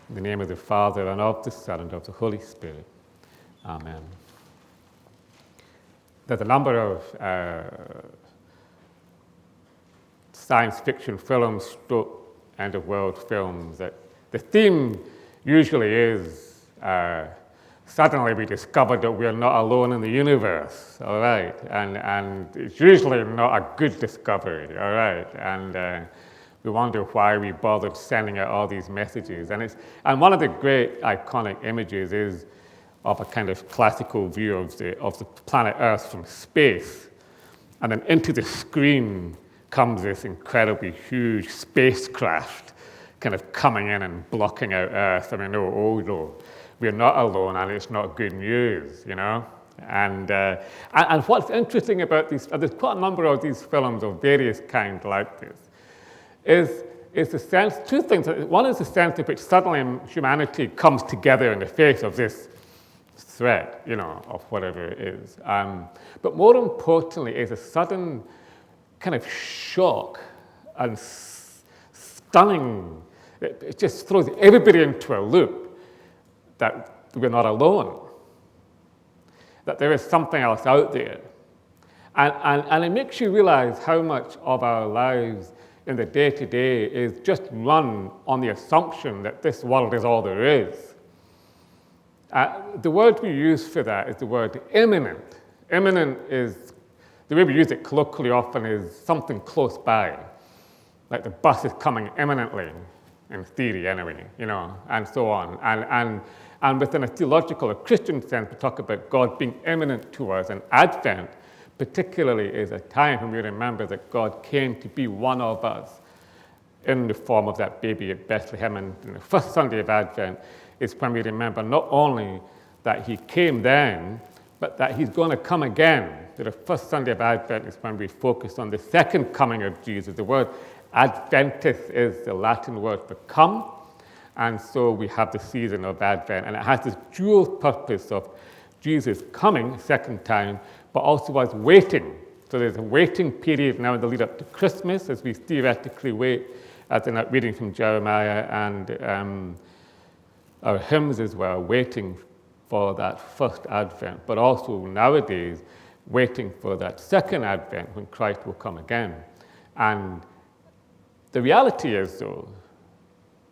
In the name of the Father, and of the Son, and of the Holy Spirit. Amen. There's a number of science fiction films, stroke end-of-world films, that the theme usually is suddenly we discovered that we are not alone in the universe, all right? And it's usually not a good discovery, all right? And we wonder why we bothered sending out all these messages. And one of the great iconic images is of a kind of classical view of the planet Earth from space. And then into the screen comes this incredibly huge spacecraft kind of coming in and blocking out Earth. I mean, no, we're not alone, and it's not good news, you know? And what's interesting about these, there's quite a number of these films of various kinds like this, is the sense, two things. One is the sense in which suddenly humanity comes together in the face of this threat, you know, of whatever it is. But more importantly is a sudden kind of shock and stunning, it just throws everybody into a loop that we're not alone, that there is something else out there. And it makes you realize how much of our lives in the day-to-day is just run on the assumption that this world is all there is. The word we use for that is the word imminent. Imminent is, the way we use it colloquially often is something close by, like the bus is coming imminently, in theory anyway, you know, and so on. And within a theological or Christian sense, we talk about God being imminent to us, and Advent particularly is a time when we remember that God came to be one of us in the form of that baby at Bethlehem. And the first Sunday of Advent is when we remember not only that he came then, but that he's going to come again. The first Sunday of Advent is when we focus on the second coming of Jesus. The word Adventus is the Latin word for come, and so we have the season of Advent, and it has this dual purpose of Jesus coming second time, but also as waiting. So there's a waiting period now in the lead up to Christmas as we theoretically wait, as in that reading from Jeremiah and our hymns as well, waiting for that first Advent, but also nowadays waiting for that second Advent when Christ will come again. And the reality is, though,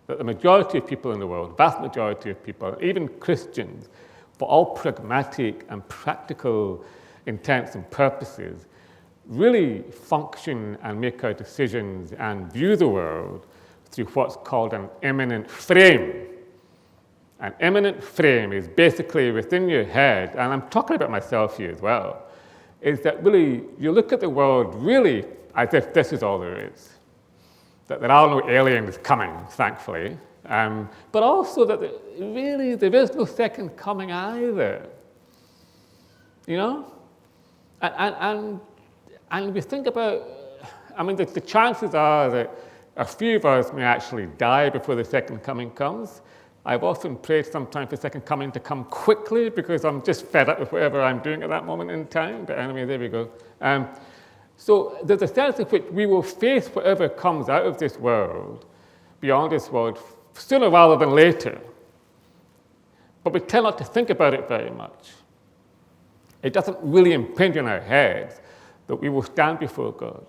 that the majority of people in the world, vast majority of people, even Christians, for all pragmatic and practical intents and purposes, really function and make our decisions and view the world through what's called an immanent frame. An immanent frame is basically within your head, and I'm talking about myself here as well, is that really you look at the world really as if this is all there is. That there are no aliens coming, thankfully, but also that really there is no second coming either. You know? And we think about, I mean, the chances are that a few of us may actually die before the second coming comes. I've often prayed sometimes for the second coming to come quickly because I'm just fed up with whatever I'm doing at that moment in time. But anyway, there we go. So there's a sense in which we will face whatever comes out of this world, beyond this world, sooner rather than later. But we tend not to think about it very much. It doesn't really impinge on our heads that we will stand before God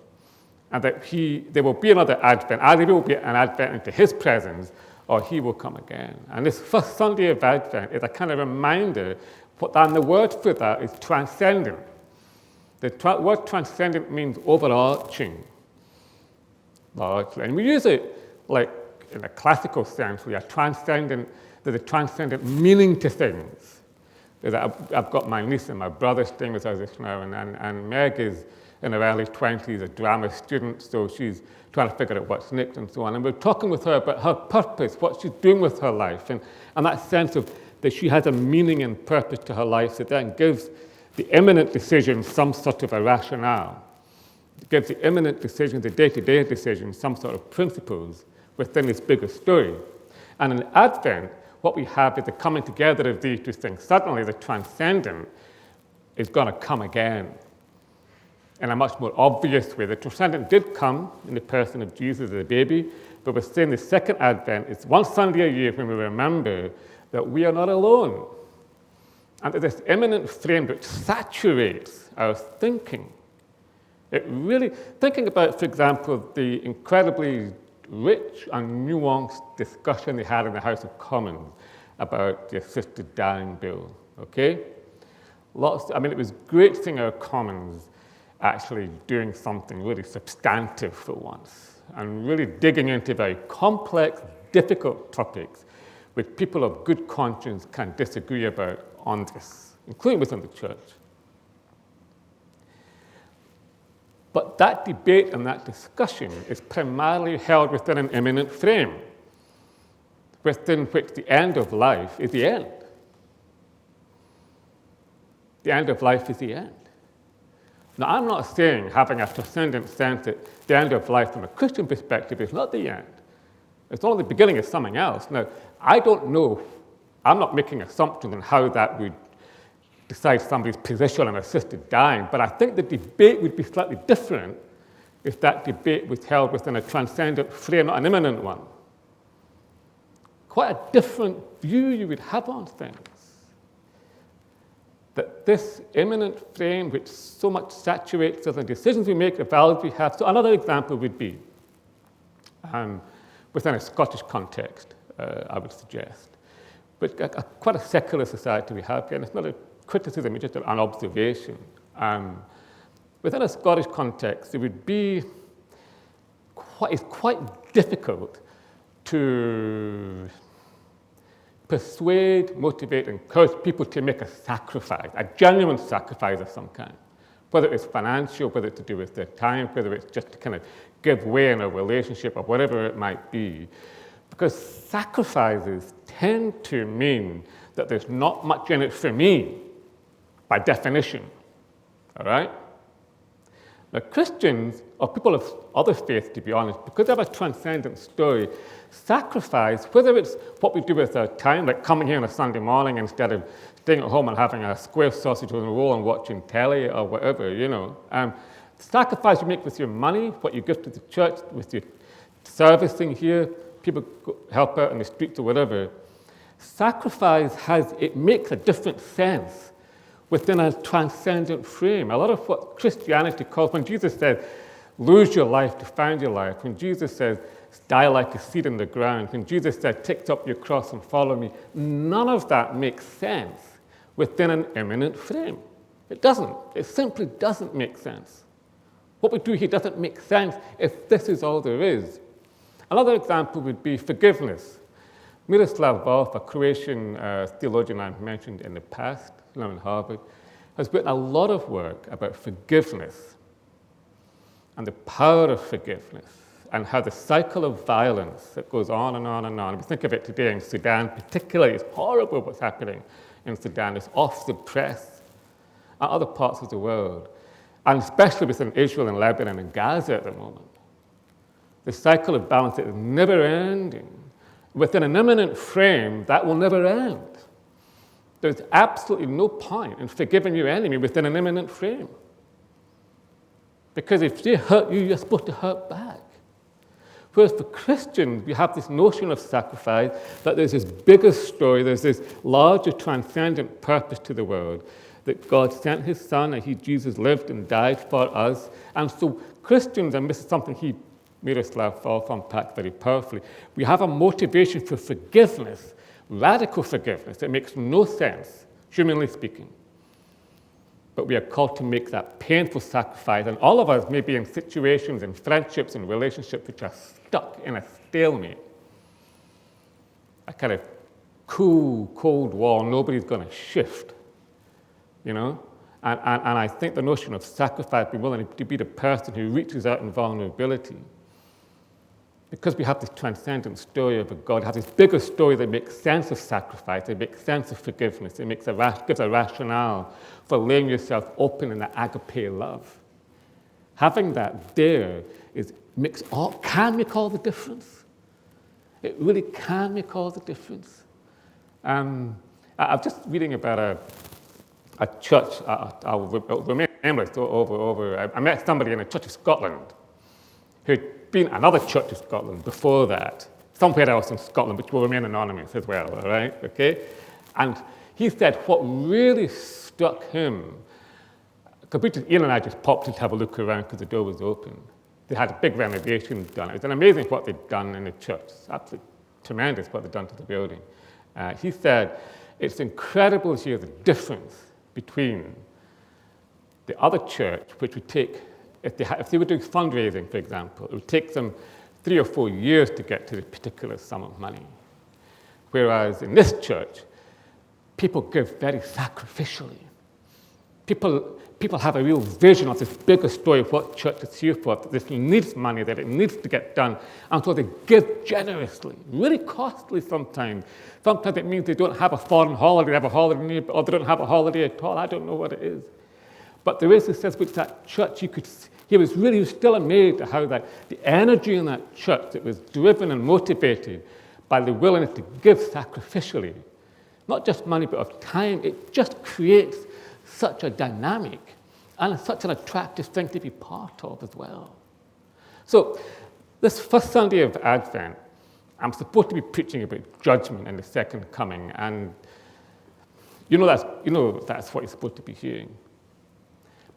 and that there will be another Advent. Either there will be an Advent into his presence or he will come again. And this first Sunday of Advent is a kind of reminder, and the word for that is transcendent. The word transcendent means overarching, largely. And we use it like in a classical sense. There's a transcendent meaning to things. I've got my niece and my brother staying with us just now, and Meg is in her early 20s, a drama student, so she's trying to figure out what's next and so on. And we're talking with her about her purpose, what she's doing with her life, and that sense of that she has a meaning and purpose to her life that then gives the imminent decision some sort of a rationale. It gives the imminent decision, the day-to-day decision, some sort of principles within this bigger story. And in Advent, what we have is the coming together of these two things. Suddenly, the transcendent is going to come again. in a much more obvious way. The transcendent did come in the person of Jesus as a baby, but we're saying the second advent is one Sunday a year when we remember that we are not alone. And that this immanent frame which saturates our thinking. It really, thinking about, for example, the incredibly rich and nuanced discussion they had in the House of Commons about the assisted dying bill, okay? It was great seeing our Commons actually doing something really substantive for once and really digging into very complex, difficult topics which people of good conscience can disagree about on this, including within the church. But that debate and that discussion is primarily held within an immanent frame, within which the end of life is the end. The end of life is the end. Now, I'm not saying, having a transcendent sense, that the end of life from a Christian perspective is not the end. It's only the beginning of something else. Now, I don't know, I'm not making assumptions on how that would decide somebody's position on assisted dying, but I think the debate would be slightly different if that debate was held within a transcendent frame, not an immanent one. Quite a different view you would have on things. That this immanent frame, which so much saturates us, the decisions we make, the values we have. So another example would be, within a Scottish context, I would suggest, but quite a secular society we have here, and it's not a criticism, it's just an observation. Within a Scottish context, it would be it's quite difficult to persuade, motivate, encourage people to make a sacrifice, a genuine sacrifice of some kind, whether it's financial, whether it's to do with their time, whether it's just to kind of give way in a relationship or whatever it might be. Because sacrifices tend to mean that there's not much in it for me, by definition, all right? Now, Christians, or people of other faiths, to be honest, because they have a transcendent story, sacrifice, whether it's what we do with our time, like coming here on a Sunday morning instead of staying at home and having a square sausage with a roll and watching telly or whatever, sacrifice you make with your money, what you give to the church, with your servicing here, people help out in the streets or whatever. Sacrifice makes a different sense within a transcendent frame. A lot of what Christianity calls, when Jesus says, lose your life to find your life, when Jesus says, die like a seed in the ground, when Jesus said, take up your cross and follow me, none of that makes sense within an immanent frame. It doesn't. It simply doesn't make sense. What we do here doesn't make sense if this is all there is. Another example would be forgiveness. Miroslav Volf, a Croatian theologian I've mentioned in the past, now in Harvard, has written a lot of work about forgiveness and the power of forgiveness and how the cycle of violence that goes on and on and on. We think of it today in Sudan, particularly. It's horrible what's happening in Sudan. It's off the press and other parts of the world, and especially within Israel and Lebanon and Gaza at the moment. The cycle of violence is never ending. Within an immanent frame, that will never end. There's absolutely no point in forgiving your enemy within an immanent frame. Because if they hurt you, you're supposed to hurt back. Whereas for Christians, we have this notion of sacrifice, that there's this bigger story, there's this larger transcendent purpose to the world, that God sent his son and Jesus lived and died for us. And so Christians, and this is something Miroslav Volf unpacked very powerfully, we have a motivation for forgiveness, radical forgiveness. It makes no sense, humanly speaking. But we are called to make that painful sacrifice. And all of us may be in situations, in friendships, in relationships which are stuck in a stalemate. A kind of cool, cold wall, nobody's going to shift, And I think the notion of sacrifice, being willing to be the person who reaches out in vulnerability, because we have this transcendent story of a God, have this bigger story that makes sense of sacrifice, it makes sense of forgiveness, it gives a rationale for laying yourself open in the agape love. Having that there can make all the difference. It really can make all the difference. I'm just reading about a church, I'll remain endless over. I met somebody in a Church of Scotland who'd been another Church of Scotland before that, somewhere else in Scotland, which will remain anonymous as well, all right, okay? And he said what really struck him, because Ian and I just popped in to have a look around because the door was open. They had a big renovation done. It was amazing what they'd done in the church. It's absolutely tremendous what they'd done to the building. He said, it's incredible to hear the difference between the other church, which would take, if they were doing fundraising, for example, it would take them 3 or 4 years to get to the particular sum of money. Whereas in this church, people give very sacrificially. People have a real vision of this bigger story of what church is here for, that this needs money, that it needs to get done, and so they give generously, really costly sometimes. Sometimes it means they don't have a foreign holiday, they have a holiday, or they don't have a holiday at all. I don't know what it is. But there is a sense which that church, he was still amazed at how that the energy in that church that was driven and motivated by the willingness to give sacrificially, not just money but of time, it just creates such a dynamic and such an attractive thing to be part of as well. So this first Sunday of Advent, I'm supposed to be preaching about judgment and the second coming, and that's what you're supposed to be hearing.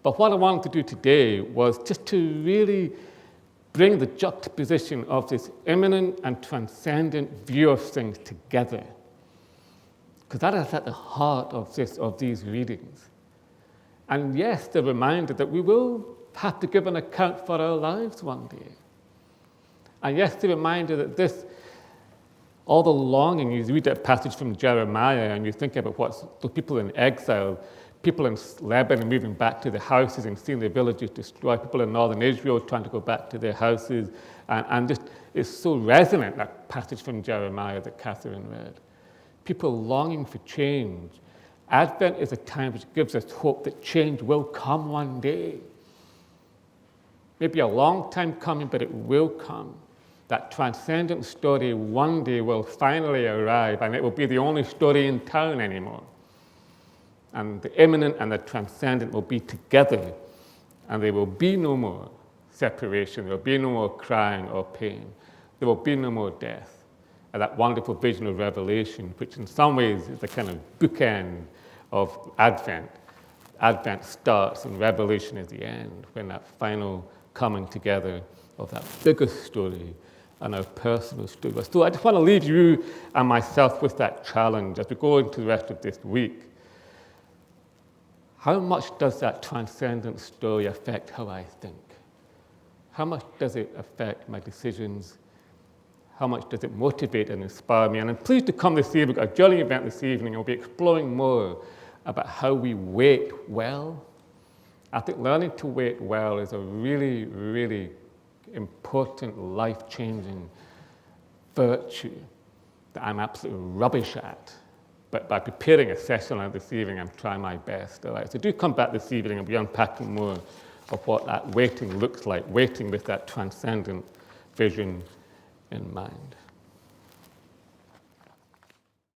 But what I wanted to do today was just to really bring the juxtaposition of this immanent and transcendent view of things together, because that is at the heart of these readings. And yes, the reminder that we will have to give an account for our lives one day. And yes, the reminder that all the longing, you read that passage from Jeremiah and you think about the people in exile, people in Lebanon moving back to their houses and seeing their villages destroyed, people in northern Israel trying to go back to their houses, and just it's so resonant, that passage from Jeremiah that Catherine read. People longing for change. Advent is a time which gives us hope that change will come one day. Maybe a long time coming, but it will come. That transcendent story one day will finally arrive, and it will be the only story in town anymore. And the immanent and the transcendent will be together, and there will be no more separation. There will be no more crying or pain. There will be no more death. And that wonderful vision of Revelation, which in some ways is the kind of bookend of Advent. Advent starts and Revelation is the end, when that final coming together of that bigger story and our personal story. So I just want to leave you and myself with that challenge as we go into the rest of this week. How much does that transcendent story affect how I think? How much does it affect my decisions? How much does it motivate and inspire me? And I'm pleased to come this evening, a journey event this evening, and we'll be exploring more about how we wait well. I think learning to wait well is a really, really important, life-changing virtue that I'm absolutely rubbish at. But by preparing a session like this evening, I'm trying my best. All right? So do come back this evening and be unpacking more of what that waiting looks like, waiting with that transcendent vision in mind.